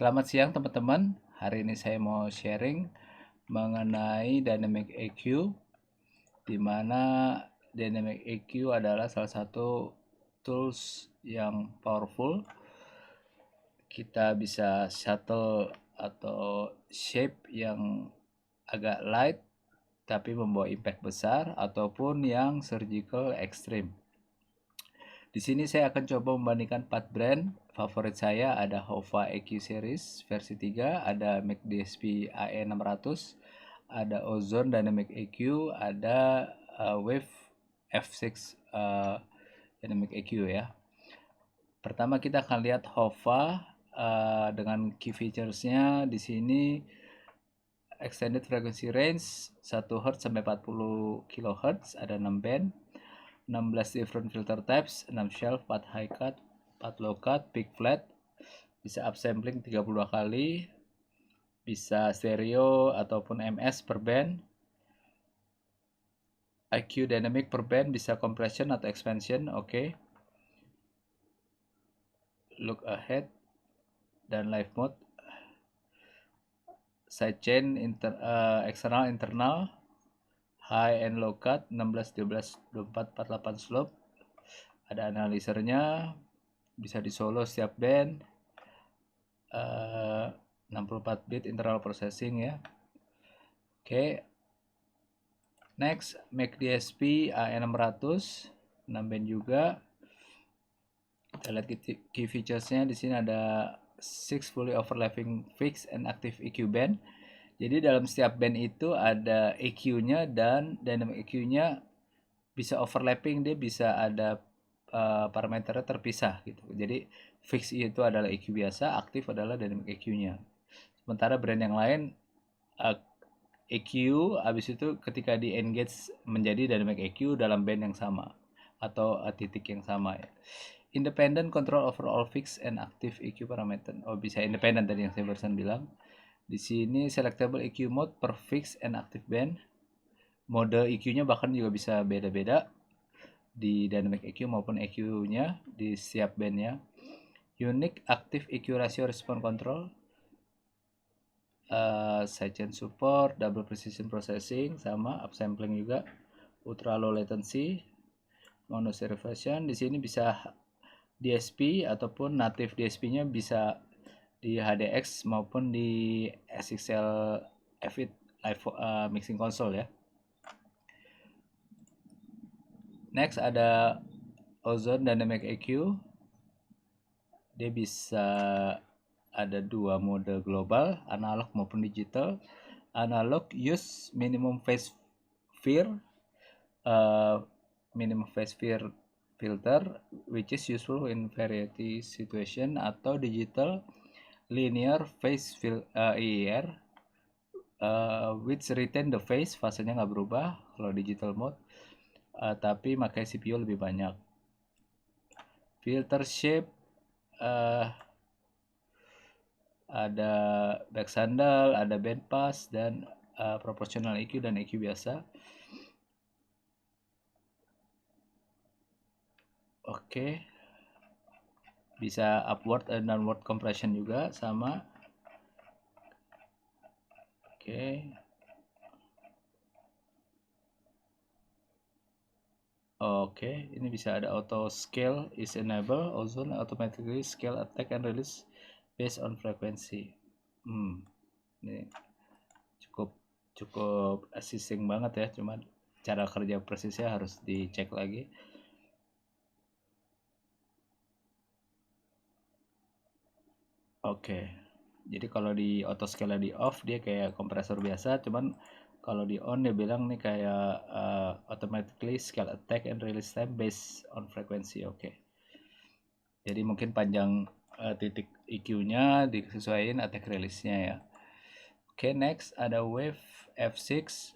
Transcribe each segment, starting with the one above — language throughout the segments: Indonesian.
Selamat siang teman-teman. Hari ini saya mau sharing mengenai Dynamic EQ, di mana Dynamic EQ adalah salah satu tools yang powerful. Kita bisa shuttle atau shape yang agak light tapi membawa impact besar, ataupun yang surgical extreme. Di sini saya akan coba membandingkan 4 brand favorit saya. Ada Hova EQ Series versi 3, ada Mac DSP AE600, ada Ozone Dynamic EQ, ada Wave F6 Dynamic EQ ya. Pertama kita akan lihat Hova dengan key featuresnya. Di sini extended frequency range 1 Hz sampai 40 kHz, ada 6 band, 16 different filter types, 6 shelf, 4 high cut, 4 low cut, peak flat, bisa upsampling 32 kali, bisa stereo ataupun MS per band, IQ dynamic per band, bisa compression atau expansion, oke. Look ahead dan live mode, sidechain external internal, high and low cut, 16, 12, 24, 48 slope, ada analyzernya, bisa di solo setiap band, 64 bit internal processing ya. Oke. Next, Mac DSP AE600, 6 band juga. Kita lihat key featuresnya. Di sini ada 6 fully overlapping fixed and active EQ band. Jadi dalam setiap band itu ada EQ-nya dan dynamic EQ-nya bisa overlapping, dia bisa ada parameternya terpisah gitu. Jadi fix itu adalah EQ biasa, aktif adalah dynamic EQ-nya. Sementara brand yang lain EQ habis itu ketika di engage menjadi dynamic EQ dalam band yang sama atau titik yang sama ya. Independent control over all fixed and active EQ parameter. Oh, bisa independent tadi yang saya barusan bilang. Di sini selectable EQ mode per fixed and active band. Mode EQ-nya bahkan juga bisa beda-beda di dynamic EQ maupun EQ-nya di setiap bandnya. Unique active EQ ratio response control, sidechain support, double precision processing, sama upsampling juga, ultra low latency, mono stereo version. Di sini bisa DSP ataupun native DSP-nya bisa di HDX maupun di SXL F8 live mixing console ya. Next ada Ozone Dynamic EQ. Dia bisa ada 2 mode global, analog maupun digital. Analog use minimum phase fear, minimum phase fear filter, which is useful in variety situation. Atau digital linear phase EER, which retain the phase, fasenya nggak berubah kalau digital mode, tapi pakai CPU lebih banyak. Filter shape, ada back sandal, ada band pass, dan proportional EQ dan EQ biasa. Oke. Bisa upward and downward compression juga sama. Oke. Oke, ini bisa ada auto scale is enable, Ozone automatically scale attack and release based on frequency. Ini cukup assisting banget ya, cuman cara kerja presisnya harus dicek lagi. Oke. Jadi kalau di auto scale di off dia kayak kompresor biasa, cuman kalau di on dia bilang nih kayak automatically scale attack and release time based on frequency. Oke. Jadi mungkin panjang titik EQ-nya disesuaikan attack release-nya ya. Oke, next ada Wave F6.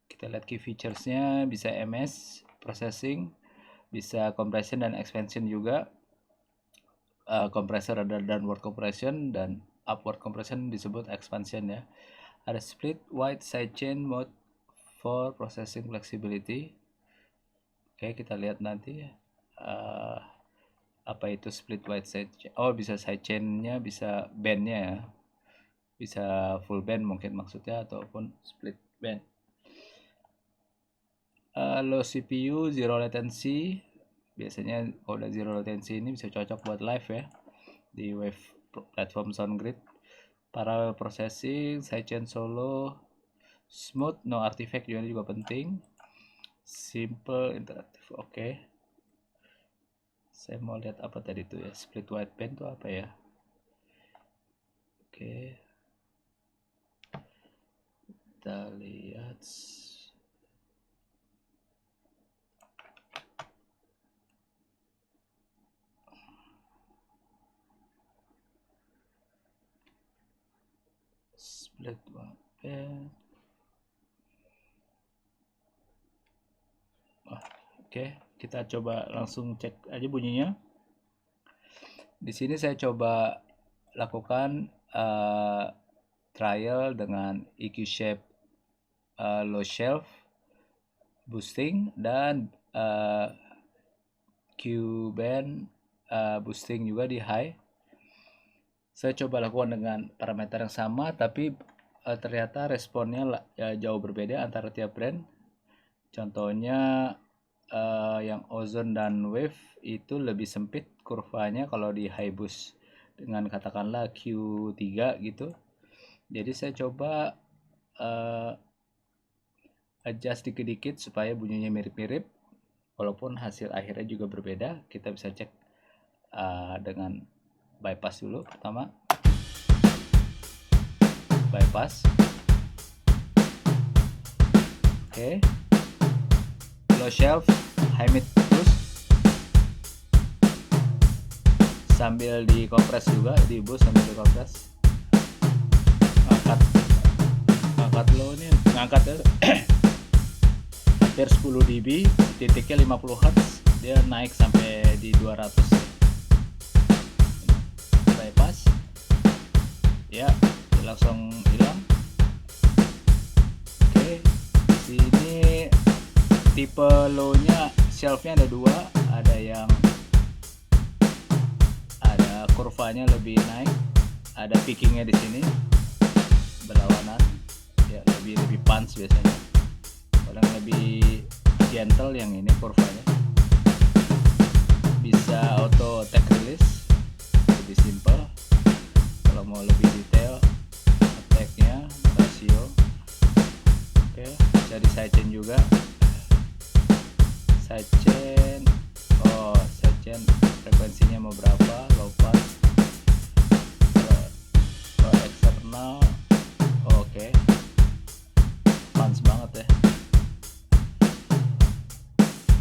Kita lihat key features-nya, bisa MS processing, bisa compression dan expansion juga. Kompresor ada downward compression dan upward compression disebut expansion ya. Ada split wide sidechain mode for processing flexibility. Oke, kita lihat nanti. apa itu split wide sidechain. Oh, bisa sidechainnya, bisa bandnya ya, bisa full band mungkin maksudnya, ataupun split band. Low CPU, zero latency. Biasanya kalau udah zero latency ini bisa cocok buat live ya di wave platform SoundGrid. Parallel processing, sidechain solo, smooth, no artifact juga penting. Simple, interaktif, oke. Saya mau lihat apa tadi tuh ya, split wideband tuh apa ya? Oke, kita lihat. Split wideband. Oke, kita coba langsung cek aja bunyinya. Di sini saya coba lakukan trial dengan EQ shape low shelf boosting dan Q band boosting juga di high. Saya coba lakukan dengan parameter yang sama, tapi ternyata responnya jauh berbeda antara tiap brand. Contohnya yang Ozone dan Wave itu lebih sempit kurvanya kalau di high boost dengan katakanlah Q3 gitu. Jadi saya coba adjust dikit-dikit supaya bunyinya mirip-mirip, walaupun hasil akhirnya juga berbeda. Kita bisa cek dengan bypass dulu. Pertama bypass, oke. Low shelf, high mid boost, sambil dikompres juga, di boost sambil dikompres. Ngangkat low ini, ngangkat hampir 10 dB, titiknya 50 Hz, dia naik sampai di 200. Bypass, ya langsung hilang. Oke, di sini tipe low-nya shelf-nya ada dua, ada kurvanya lebih naik, ada peakingnya di sini berlawanan, ya lebih punch biasanya. Kadang lebih gentle yang ini kurvanya. Bisa auto attack release, lebih simple. Kalau mau lebih detail attack-nya, rasio. Oke, bisa di sidechain juga. Sidechain frekuensinya mau berapa, low pass, kalau eksternal, oke. Punch banget ya.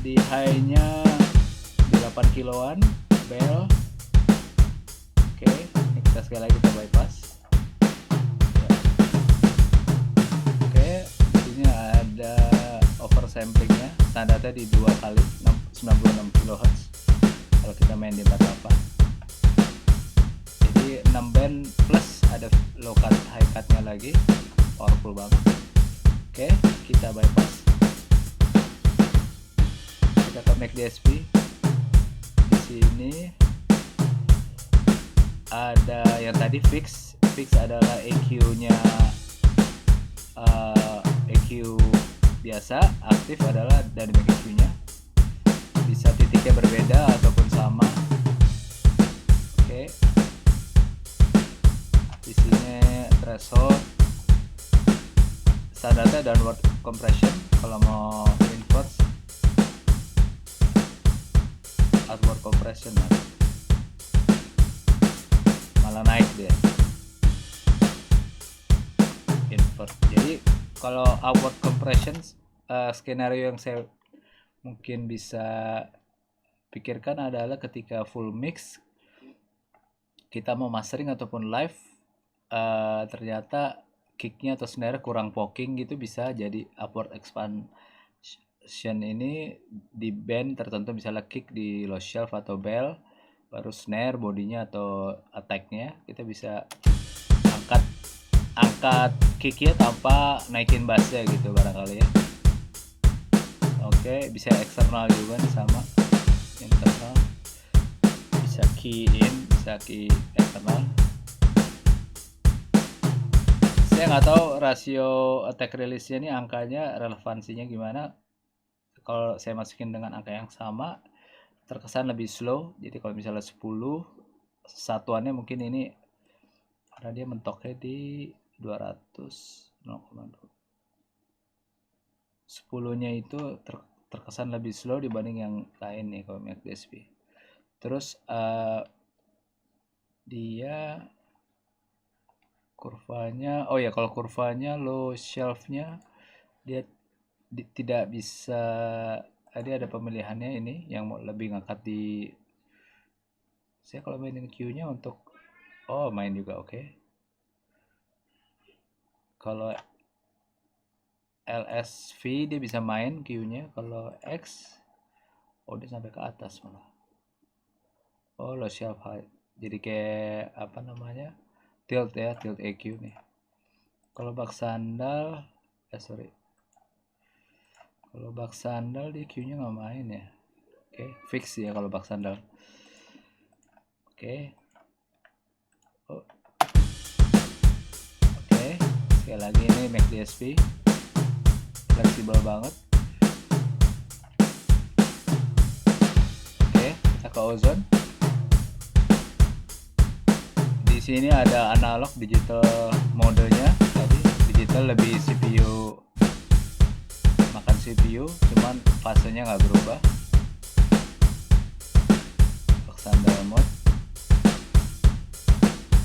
Di high-nya 8 kiloan bell. Oke, ini kita sekali lagi kita bypass. Oke, di sini ada oversamplingnya, standarnya di 2 kali 96 kHz kalau kita main di 48. Jadi 6 band plus ada low cut high cutnya lagi, powerful banget. Oke, kita bypass, kita connect DSP. Di sini ada yang tadi fix adalah EQ-nya, EQ biasa. Aktif adalah dynamic EQ-nya, bisa titiknya berbeda ataupun sama. Oke, di sini threshold, standarnya downward compression. Kalau mau inverse, outward compression malah naik dia, invert. Jadi kalau outward compression, skenario yang saya mungkin bisa pikirkan adalah ketika full mix kita mau mastering ataupun live, ternyata kicknya atau snare kurang poking gitu, bisa jadi upward expansion ini di band tertentu, misalnya kick di low shelf atau bell, baru snare, bodinya atau attack-nya kita bisa angkat kicknya tanpa naikin bassnya gitu barangkali ya. Oke, bisa eksternal juga nih, sama internal. bisa key in, bisa key external. Saya nggak tahu rasio attack release-nya ini angkanya relevansinya gimana. Kalau saya masukin dengan angka yang sama terkesan lebih slow. Jadi kalau misalnya 10 satuannya mungkin ini karena dia mentoknya di 200 0,2. 10-nya itu terkesan lebih slow dibanding yang lain nih kalau MACD. Terus dia kurvanya, oh ya kalau kurvanya low shelf-nya dia tidak bisa, tadi ada pemilihannya ini yang mau lebih ngangkat di, saya kalau mainin Q-nya untuk, oh main juga oke. Kalau LSV dia bisa main Q-nya, kalau X oh dia sampai ke atas malah. Oh low shelf high, jadi kayak apa namanya, tilt ya, tilt EQ nih. Kalau bak sandal, kalau bak sandal di Q-nya nggak main ya. Oke, fix ya kalau bak sandal. Oke. Oh. Oke, sekali lagi ini MACD fleksibel banget. Oke, kita ke ozone. Di sini ada analog digital modenya. Tadi digital lebih CPU, makan CPU, cuman fasenya nggak berubah. Sandal mode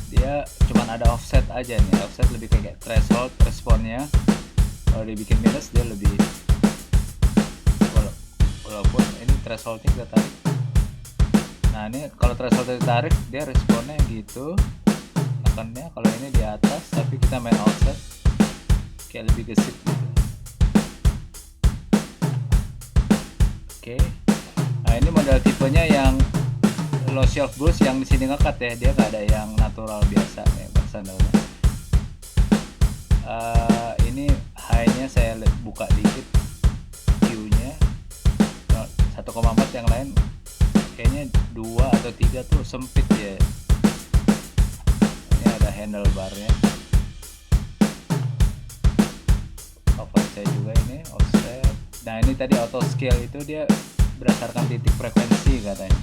dia cuman ada offset aja nih, offset lebih kayak threshold responnya. Kalau dibikin minus dia lebih, walaupun ini thresholdnya kita tarik. Nah ini kalau thresholdnya ditarik dia responnya gitu tekannya. Kalau ini di atas tapi kita main offset kayak lebih gesit gitu. Oke. Nah ini model tipenya yang low shelf boost yang di sini ngekat ya, dia nggak ada yang natural biasa ya sandalnya. Ini high-nya saya buka dikit Q-nya 1,4, yang lain kayaknya 2 atau 3 tuh sempit ya. Ini ada handlebarnya. Cover saya juga ini offset. Nah ini tadi auto scale itu dia berdasarkan titik frekuensi katanya.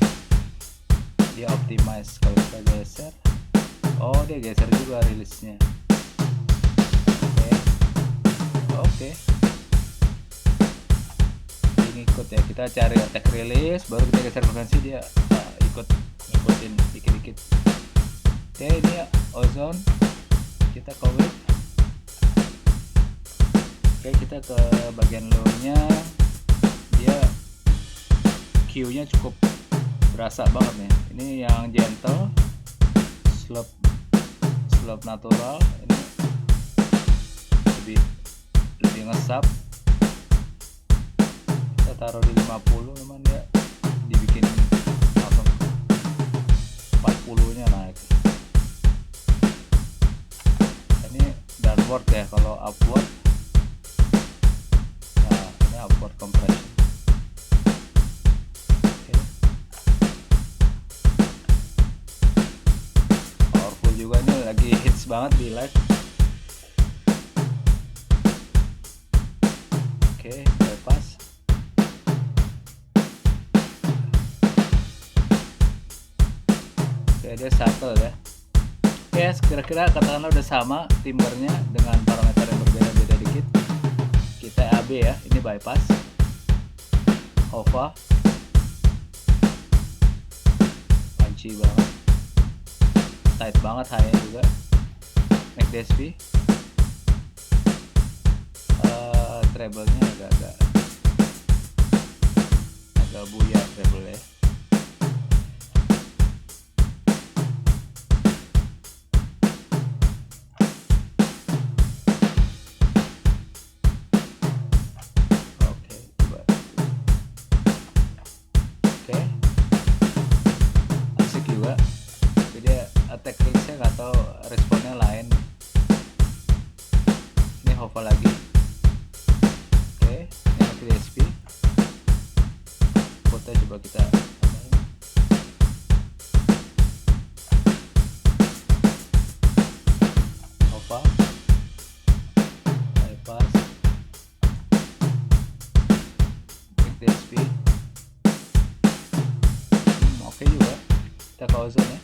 Dia optimize. Kalau kita geser, oh dia geser juga rilisnya. Oke. Ini ikut ya, kita cari attack release baru kita geser frekuensi, dia ngikutin dikit-dikit. Oke, ini ozone, kita ke wave. Oke, kita ke bagian low nya, dia Q nya cukup berasa banget nih. Ini yang gentle, slope natural, ini lebih ngesap. Kita taruh di 50, cuman dia dibikin langsung 40 nya naik. Ini downward ya, kalau upward, nah ini upward compression. Juga ini lagi hits banget di live. Oke, bypass. Oke, dia shuttle ya. Oke, kira-kira katakanlah udah sama timbernya dengan parameter yang berbeda-beda dikit. Kita AB ya, ini bypass. Hova. Panci banget. Tight banget high-nya juga. MACD treble-nya agak buyar treble ya. Oke, coba. Oke, asik juga. Dia attack release-nya nggak tahu responnya lain. Ini Hova lagi. Oke, ini MACD. Foto coba kita tambahin. Kita ke ozone ya.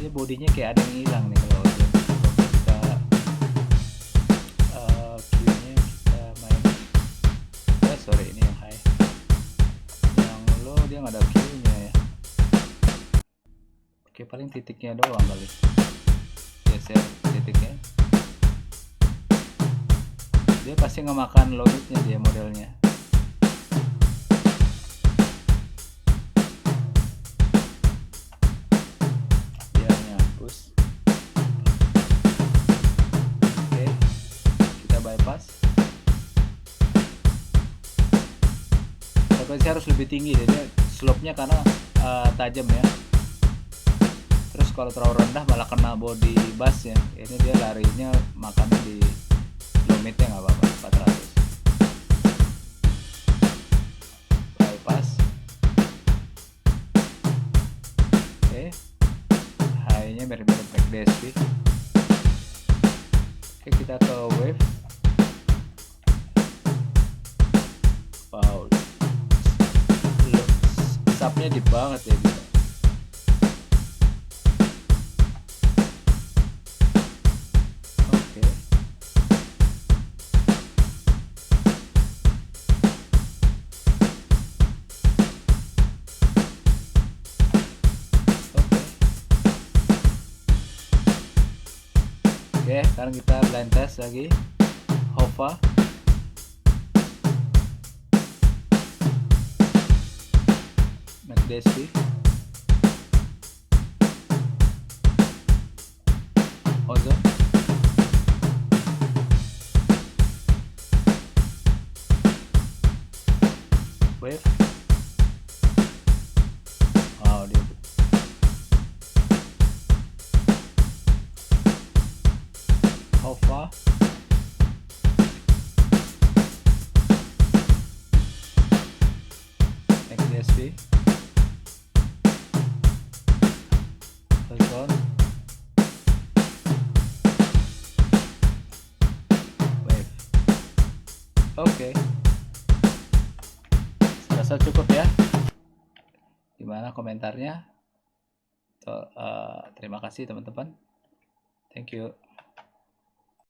Dia bodinya kayak ada yang hilang nih kalau ozone. Kita Q-nya kita main. Sorry, ini yang high. Yang low dia nggak ada Q-nya ya. Oke, paling titiknya doang kali. Geser titiknya. Dia pasti ngemakan loadnya dia modelnya. Dia hapus. Oke, kita bypass. Frekuensi harus lebih tinggi, jadi slope-nya karena tajam ya. Terus kalau terlalu rendah malah kena body bass ya. Ini dia larinya makannya di low mid-nya nggak apa-apa, 400. Bypass. Oke, high-nya mirip-mirip MACD. Oke, kita ke wave. Wow, subnya deep banget ya gitu. Oke. Oke, sekarang kita blind test lagi. HOVA. MACD. Ozone. Wave. Wow, dia HOVA. MACD. Ozone. Wave. Oke. Rasa cukup ya. Gimana komentarnya? Terima kasih teman-teman. Thank you.